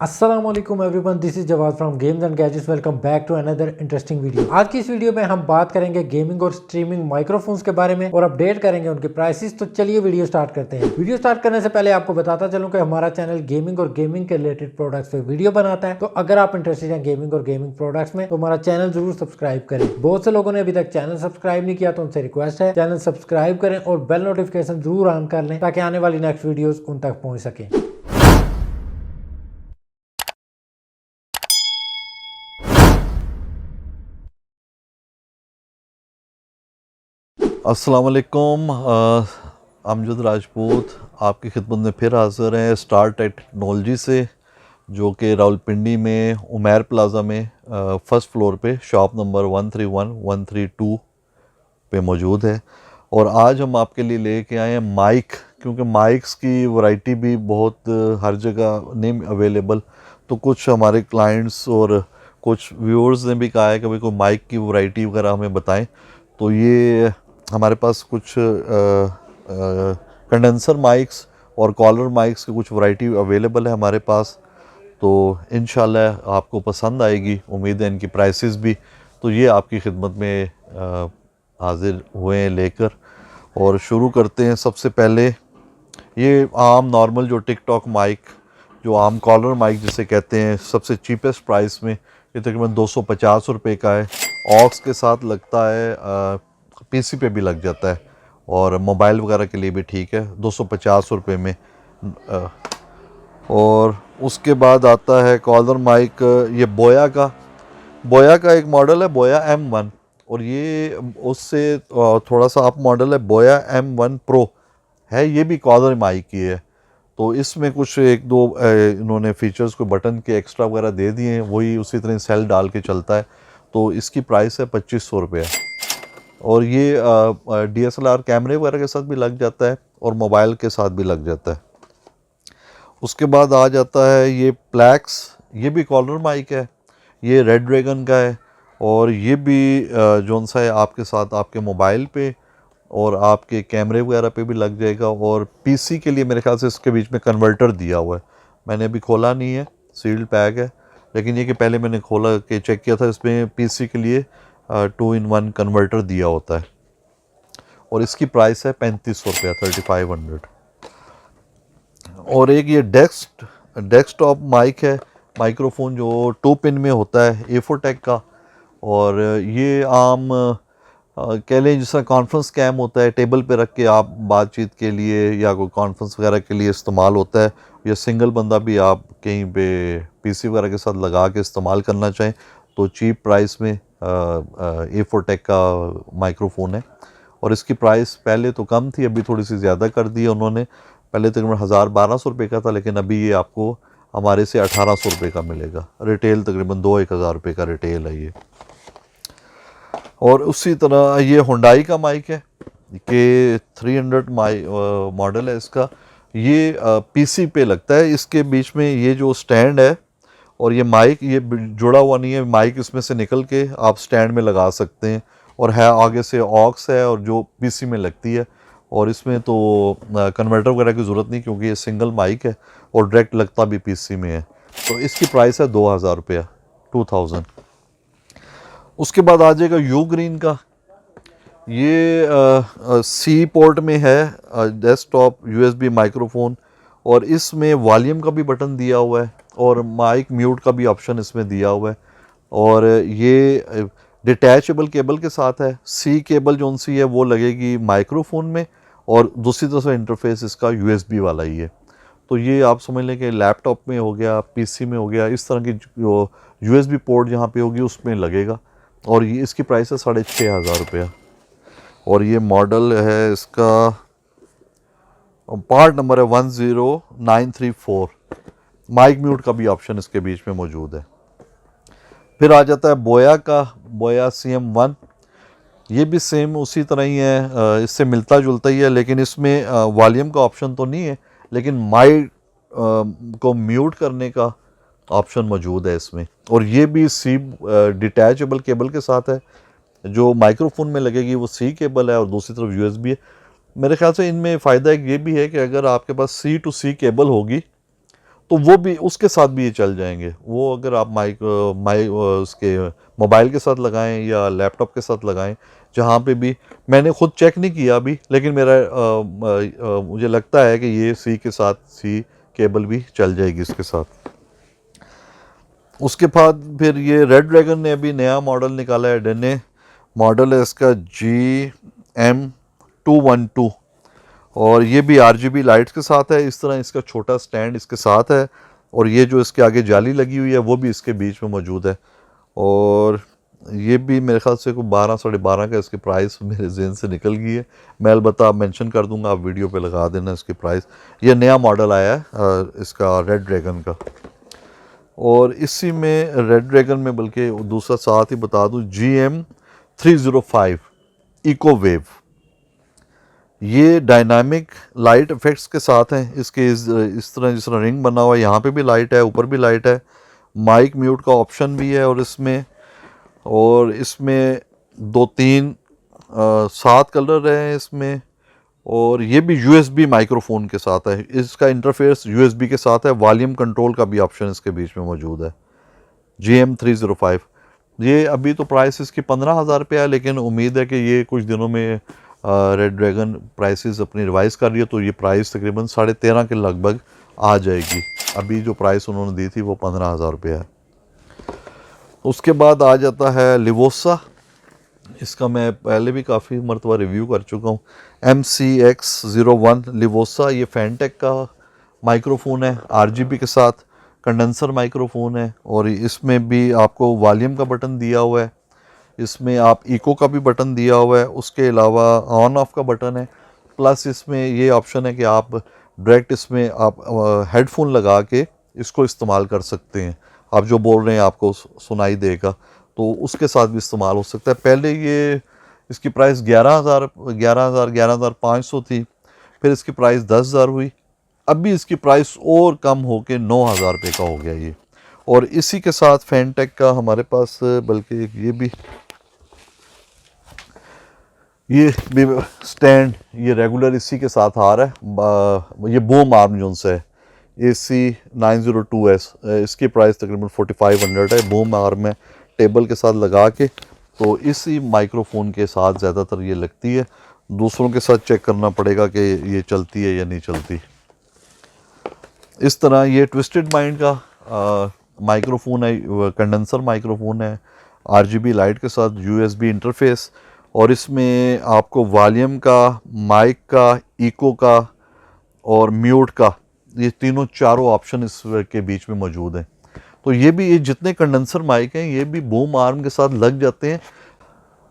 अस्सलाम वालेकुम everyone, this is Jawad from games and gadgets. Welcome back to another interesting video. आज की इस वीडियो में हम बात करेंगे गेमिंग और स्ट्रीमिंग माइक्रोफोन्स के बारे में और अपडेट करेंगे उनके प्राइसेस। तो चलिए वीडियो स्टार्ट करते हैं। वीडियो स्टार्ट करने से पहले आपको बताता चलूं कि हमारा चैनल गेमिंग और गेमिंग के रिलेटेड प्रोडक्ट्स पे वीडियो बनाता है। तो अगर आप इंटरेस्टेड हैं गेमिंग और गेमिंग प्रोडक्ट्स में तो हमारा चैनल जरूर सब्सक्राइब करें। बहुत से लोगों ने अभी तक चैनल सब्सक्राइब नहीं किया तो उनसे रिक्वेस्ट है चैनल सब्सक्राइब करें और बेल नोटिफिकेशन जरूर ऑन कर लें ताकि आने वाली नेक्स्ट वीडियोस उन तक पहुंच सके। अस्सलाम वालेकुम, अमजद राजपूत आपकी खिदमत में फिर हाज़िर हैं स्टार टेक्नोलॉजी से, जो कि रावलपिंडी में उमैर प्लाज़ा में फ़र्स्ट फ्लोर पे शॉप नंबर 131 132 पे मौजूद है। और आज हम आपके लिए लेके आए हैं माइक, क्योंकि माइक्स की वैरायटी भी बहुत हर जगह नहीं अवेलेबल। तो कुछ हमारे क्लाइंट्स और कुछ व्यूअर्स ने भी कहा है कि भाई कोई माइक की वैरायटी वगैरह हमें बताएं। तो ये हमारे पास कुछ कंडेंसर माइक्स और कॉलर माइक्स की कुछ वैरायटी अवेलेबल है हमारे पास। तो इंशाल्लाह आपको पसंद आएगी, उम्मीद है इनकी प्राइसेस भी। तो ये आपकी खिदमत में हाजिर हुए हैं लेकर, और शुरू करते हैं। सबसे पहले ये आम नॉर्मल जो टिकटॉक माइक, जो आम कॉलर माइक जिसे कहते हैं, सबसे चीपेस्ट प्राइस में ये तकरीबन 250 रुपये का है। ऑक्स के साथ लगता है, पीसी पे भी लग जाता है और मोबाइल वगैरह के लिए भी ठीक है, 250 रुपये में। और उसके बाद आता है कॉलर माइक, ये बोया का एक मॉडल है, बोया M1, और ये उससे थोड़ा सा अप मॉडल है, बोया M1 प्रो है। ये भी कॉलर माइक की है। तो इसमें कुछ एक दो इन्होंने फीचर्स को बटन के एक्स्ट्रा वगैरह दे दिए हैं, वही उसी तरह सेल डाल के चलता है। तो इसकी प्राइस है 2500 रुपये। और ये DSLR कैमरे वगैरह के साथ भी लग जाता है और मोबाइल के साथ भी लग जाता है। उसके बाद आ जाता है ये प्लैक्स, ये भी कॉलर माइक है, ये रेड ड्रैगन का है। और ये भी जोन सा है आपके साथ आपके मोबाइल पे और आपके कैमरे वगैरह पे भी लग जाएगा। और पीसी के लिए मेरे ख्याल से इसके बीच में कन्वर्टर दिया हुआ है, मैंने अभी खोला नहीं है, सील्ड पैक है। लेकिन ये कि पहले मैंने खोला के चेक किया था, इसमें पीसी के लिए 2-in-1 कन्वर्टर दिया होता है। और इसकी प्राइस है 3500 रुपया, 3500। और एक ये डेस्कटॉप माइक है, माइक्रोफोन जो 2 पिन में होता है, एफोटेक का। और ये आम कह लें जिस तरह कॉन्फ्रेंस कैम होता है, टेबल पे रख के आप बातचीत के लिए या कोई कॉन्फ्रेंस वगैरह के लिए इस्तेमाल होता है। या सिंगल बंदा भी आप कहीं पे पीसी वगैरह के साथ लगा के इस्तेमाल करना चाहें तो चीप प्राइस में एफोटेक का माइक्रोफोन है। और इसकी प्राइस पहले तो कम थी, अभी थोड़ी सी ज़्यादा कर दी है उन्होंने। पहले तकरीबन 1000-1200 रुपये का था, लेकिन अभी ये आपको हमारे से 1800 रुपये का मिलेगा। रिटेल तकरीबन 2-1000 रुपये का रिटेल है ये। और उसी तरह ये हुंडई का माइक है कि 300 मॉडल है इसका। ये पीसी पे लगता है। इसके बीच में ये जो स्टैंड है और ये माइक, ये जुड़ा हुआ नहीं है, माइक इसमें से निकल के आप स्टैंड में लगा सकते हैं। और है आगे से ऑक्स है और जो पीसी में लगती है। और इसमें तो कन्वर्टर वगैरह की ज़रूरत नहीं, क्योंकि ये सिंगल माइक है और डायरेक्ट लगता भी पीसी में है। तो इसकी प्राइस है 2000 रुपया, 2000। उसके बाद आ जाएगा यू ग्रीन का। ये सी पोर्ट में है, डेस्कटॉप USB माइक्रोफोन। और इसमें वॉल्यूम का भी बटन दिया हुआ है और माइक म्यूट का भी ऑप्शन इसमें दिया हुआ है। और ये डिटैचेबल केबल के साथ है। सी केबल जो सी है वो लगेगी माइक्रोफोन में, और दूसरी तरफ से इंटरफेस इसका USB वाला ही है। तो ये आप समझ लें कि लैपटॉप में हो गया, PC में हो गया, इस तरह की जो USB पोर्ट जहाँ पे होगी उसमें लगेगा। और ये इसकी प्राइस है 6500 रुपया। और ये मॉडल है इसका, पार्ट नंबर है 10934। माइक म्यूट का भी ऑप्शन इसके बीच में मौजूद है। फिर आ जाता है बोया CM1। ये भी सेम उसी तरह ही है, इससे मिलता जुलता ही है, लेकिन इसमें वॉल्यूम का ऑप्शन तो नहीं है, लेकिन माइक को म्यूट करने का ऑप्शन मौजूद है इसमें। और ये भी सी डिटैचेबल केबल के साथ है। जो माइक्रोफोन में लगेगी वो सी केबल है और दूसरी तरफ USB है। मेरे ख्याल से इनमें फ़ायदा एक ये भी है कि अगर आपके पास C to C केबल होगी तो वो भी उसके साथ भी ये चल जाएंगे। वो अगर आप उसके मोबाइल के साथ लगाएं या लैपटॉप के साथ लगाएं, जहाँ पे भी, मैंने खुद चेक नहीं किया अभी, लेकिन मुझे लगता है कि ये सी के साथ सी केबल भी चल जाएगी इसके साथ। उसके बाद फिर ये रेड ड्रैगन ने अभी नया मॉडल निकाला है, डेने मॉडल है इसका GM212, और ये भी RGB लाइट्स के साथ है। इस तरह इसका छोटा स्टैंड इसके साथ है, और ये जो इसके आगे जाली लगी हुई है वो भी इसके बीच में मौजूद है। और ये भी मेरे ख्याल से कोई 12 साढ़े 12 का इसकी प्राइस मेरे जहन से निकल गई है। मैं अलबत्ता मेंशन कर दूंगा, आप वीडियो पे लगा देना इसकी प्राइस। ये नया मॉडल आया है इसका रेड ड्रैगन का। और इसी में रेड ड्रैगन में बल्कि दूसरा साथ ही बता दूं, GM305 इको वेव, ये डायनामिक लाइट इफेक्ट्स के साथ हैं। इसके इस तरह जिस तरह रिंग बना हुआ है, यहाँ पे भी लाइट है, ऊपर भी लाइट है, माइक म्यूट का ऑप्शन भी है, और इसमें 2-3 7 कलर हैं इसमें। और ये भी USB माइक्रोफोन के साथ है, इसका इंटरफेस USB के साथ है। वॉल्यूम कंट्रोल का भी ऑप्शन इसके बीच में मौजूद है। GM305, ये अभी तो प्राइस इसकी 15,000 रुपये है, लेकिन उम्मीद है कि ये कुछ दिनों में रेड ड्रैगन प्राइसेस अपनी रिवाइज़ कर रही है, तो ये प्राइस तकरीबन 13.5 के लगभग आ जाएगी। अभी जो प्राइस उन्होंने दी थी वो 15,000 रुपये है। उसके बाद आ जाता है लिवोसा। इसका मैं पहले भी काफ़ी मरतबा रिव्यू कर चुका हूँ। MCX01 लिवोसा, ये फैनटेक का माइक्रोफोन है, RGB के साथ कंडेंसर माइक्रोफोन है, और इसमें भी आपको वॉल्यूम का बटन दिया हुआ है, इसमें आप इको का भी बटन दिया हुआ है, उसके अलावा ऑन ऑफ का बटन है, प्लस इसमें ये ऑप्शन है कि आप डायरेक्ट इसमें आप हेडफोन लगा के इसको इस्तेमाल कर सकते हैं। आप जो बोल रहे हैं आपको सुनाई देगा, तो उसके साथ भी इस्तेमाल हो सकता है। पहले ये इसकी प्राइस 11,500 थी, फिर इसकी प्राइस 10,000 हुई, अभी इसकी प्राइस और कम होके 9,000 रुपये का हो गया ये। और इसी के साथ फैनटेक का हमारे पास बल्कि ये भी स्टैंड ये रेगुलर इसी के साथ आ रहा है। ये बूम आर्म जोन से है, AC902S, इसकी प्राइस तकरीबन 4500 है। बूम आर्म है, टेबल के साथ लगा के, तो इसी माइक्रोफोन के साथ ज़्यादातर ये लगती है। दूसरों के साथ चेक करना पड़ेगा कि ये चलती है या नहीं चलती। इस तरह ये ट्विस्टेड माइंड का माइक्रोफोन है, कंडेंसर माइक्रोफोन है, RGB लाइट के साथ USB इंटरफेस, और इसमें आपको वॉल्यूम का, माइक का, इको का और म्यूट का, ये चारों ऑप्शन इसके बीच में मौजूद हैं। तो ये जितने कंडेंसर माइक हैं ये भी बूम आर्म के साथ लग जाते हैं।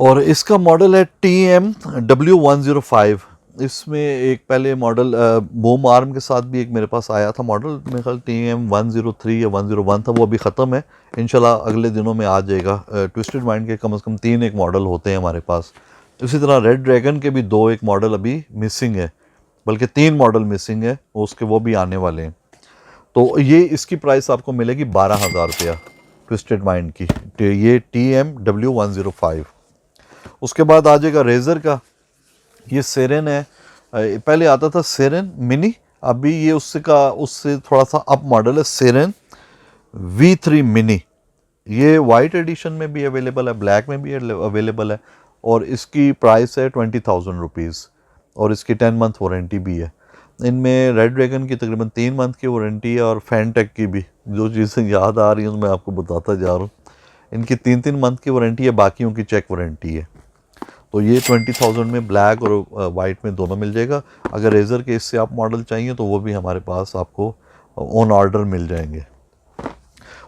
और इसका मॉडल है TMW105। इसमें एक पहले मॉडल बूम आर्म के साथ भी एक मेरे पास आया था मॉडल, मेरे ख्याल TM103 या 101 था, वो अभी ख़त्म है, इंशाल्लाह अगले दिनों में आ जाएगा। ट्विस्टेड माइंड के कम से कम 3 एक मॉडल होते हैं हमारे पास। इसी तरह रेड ड्रैगन के भी 2 एक मॉडल अभी मिसिंग है, बल्कि 3 मॉडल मिसिंग है, उसके वो भी आने वाले हैं। तो ये इसकी प्राइस आपको मिलेगी 12,000 रुपया ट्विस्टेड माइंड की, ये TMW105। उसके बाद आ जाएगा रेजर का, ये सेरेन है, पहले आता था सेरेन मिनी, अभी ये उससे थोड़ा सा अप मॉडल है, सेरेन V3 मिनी। ये वाइट एडिशन में भी अवेलेबल है, ब्लैक में भी अवेलेबल है, और इसकी प्राइस है 20,000 रुपीज़, और इसकी 10 मंथ वारंटी भी है। इनमें रेड ड्रैगन की तकरीबन 3 मंथ की वारंटी है, और फैनटेक की भी, जो चीज़ें याद आ रही हैं मैं आपको बताता जा रहा हूँ। इनकी 3 मंथ की वारंटी है, बाकियों की चेक वारंटी है। तो ये 20,000 में ब्लैक और वाइट में दोनों मिल जाएगा। अगर रेजर के इससे आप मॉडल चाहिए तो वो भी हमारे पास आपको ऑन ऑर्डर मिल जाएंगे।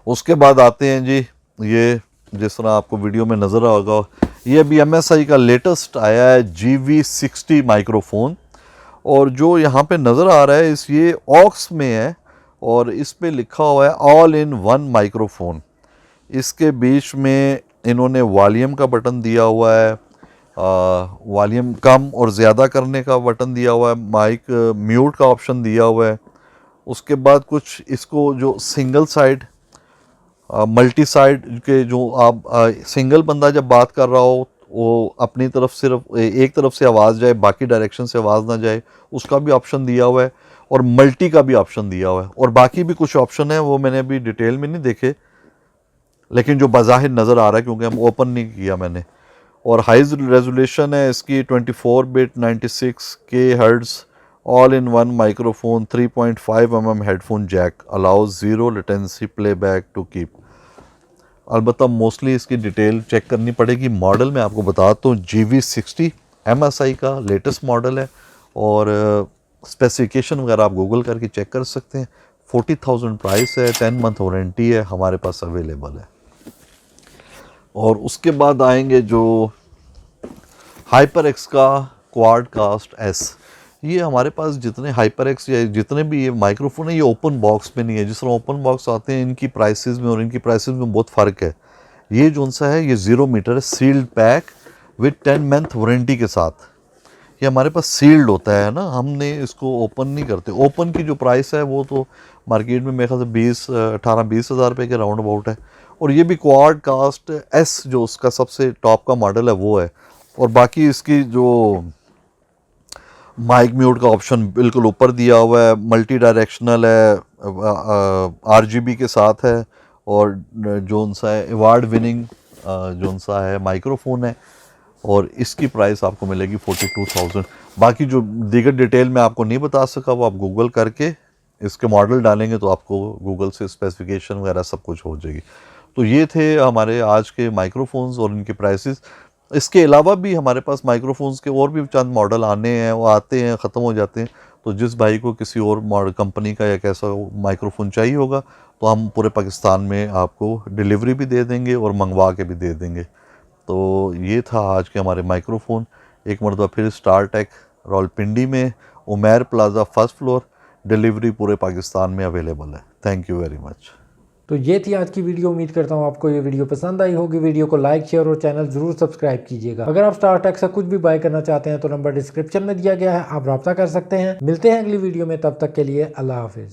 उसके बाद आते हैं जी, ये जिस तरह आपको वीडियो में नज़र आएगा, ये अभी MSI का लेटेस्ट आया है GV60 माइक्रोफोन, और जो यहाँ पे नज़र आ रहा है ये ऑक्स में है, और इस पे लिखा हुआ है ऑल इन वन माइक्रोफोन। इसके बीच में इन्होंने वॉल्यूम का बटन दिया हुआ है, वॉल्यूम कम और ज़्यादा करने का बटन दिया हुआ है, माइक म्यूट का ऑप्शन दिया हुआ है। उसके बाद कुछ इसको जो सिंगल साइड मल्टी साइड के, जो आप सिंगल बंदा जब बात कर रहा हो वो अपनी तरफ सिर्फ एक तरफ से आवाज़ जाए, बाकी डायरेक्शन से आवाज़ ना जाए, उसका भी ऑप्शन दिया हुआ है। और मल्टी का भी ऑप्शन दिया हुआ है, और बाकी भी कुछ ऑप्शन है वो मैंने अभी डिटेल में नहीं देखे, लेकिन जो बाज़ाहिर नज़र आ रहा है क्योंकि हम ओपन नहीं किया मैंने। और हाई रेजोल्यूशन है इसकी 24 bit 96K hertz, all in one microphone, 3.5 mm headphone jack, allows zero latency playback to keep. अलबत्ता मोस्टली इसकी डिटेल चेक करनी पड़ेगी। मॉडल मैं आपको बताता हूँ GV60 MSI का लेटेस्ट मॉडल है, और स्पेसिफिकेशन वगैरह आप गूगल करके चेक कर सकते हैं। 40,000 प्राइस है, 10 मंथ वारंटी है, हमारे पास अवेलेबल है। और उसके बाद आएंगे जो HyperX का क्वाडकास्ट S। ये हमारे पास जितने HyperX या जितने भी ये माइक्रोफोन है ये ओपन बॉक्स में नहीं है। जिस तरह ओपन बॉक्स आते हैं इनकी प्राइसेस में और इनकी प्राइसेस में बहुत फ़र्क है। ये जो सा है ये 0 मीटर है, sealed pack with 10 month warranty के साथ। ये हमारे पास सील्ड होता है ना, हमने इसको ओपन नहीं करते। ओपन की जो प्राइस है वो तो मार्केट में मेरे ख्याल से 18-20 हज़ार रुपये के राउंड अबाउट है। और ये भी क्वाडकास्ट S जो उसका सबसे टॉप का मॉडल है वो है। और बाकी इसकी जो माइक म्यूट का ऑप्शन बिल्कुल ऊपर दिया हुआ है, मल्टी डायरेक्शनल है, RGB के साथ है, और जो सा है अवार्ड विनिंग जो सा है माइक्रोफोन है, और इसकी प्राइस आपको मिलेगी 42,000। बाकी जो दीगर डिटेल मैं आपको नहीं बता सका वो आप गूगल करके इसके मॉडल डालेंगे तो आपको गूगल से स्पेसिफिकेशन वगैरह सब कुछ हो जाएगी। तो ये थे हमारे आज के माइक्रोफोन्स और इनके प्राइसेस। इसके अलावा भी हमारे पास माइक्रोफोन्स के और भी चंद मॉडल आने हैं, वो आते हैं ख़त्म हो जाते हैं। तो जिस भाई को किसी और कंपनी का या कैसा माइक्रोफोन चाहिए होगा तो हम पूरे पाकिस्तान में आपको डिलीवरी भी दे देंगे और मंगवा के भी दे देंगे। तो ये था आज के हमारे माइक्रोफोन। एक मरतबा फिर स्टार टेक रावलपिंडी में Umair plaza first floor, delivery पूरे पाकिस्तान में अवेलेबल है। Thank you very much. तो ये थी आज की वीडियो। उम्मीद करता हूँ आपको ये वीडियो पसंद आई होगी। वीडियो को लाइक, शेयर और चैनल जरूर सब्सक्राइब कीजिएगा। अगर आप स्टार टेक से कुछ भी बाय करना चाहते हैं तो नंबर डिस्क्रिप्शन में दिया गया है, आप रब्ता कर सकते हैं। मिलते हैं अगली वीडियो में, तब तक के लिए अल्लाह हाफिज़।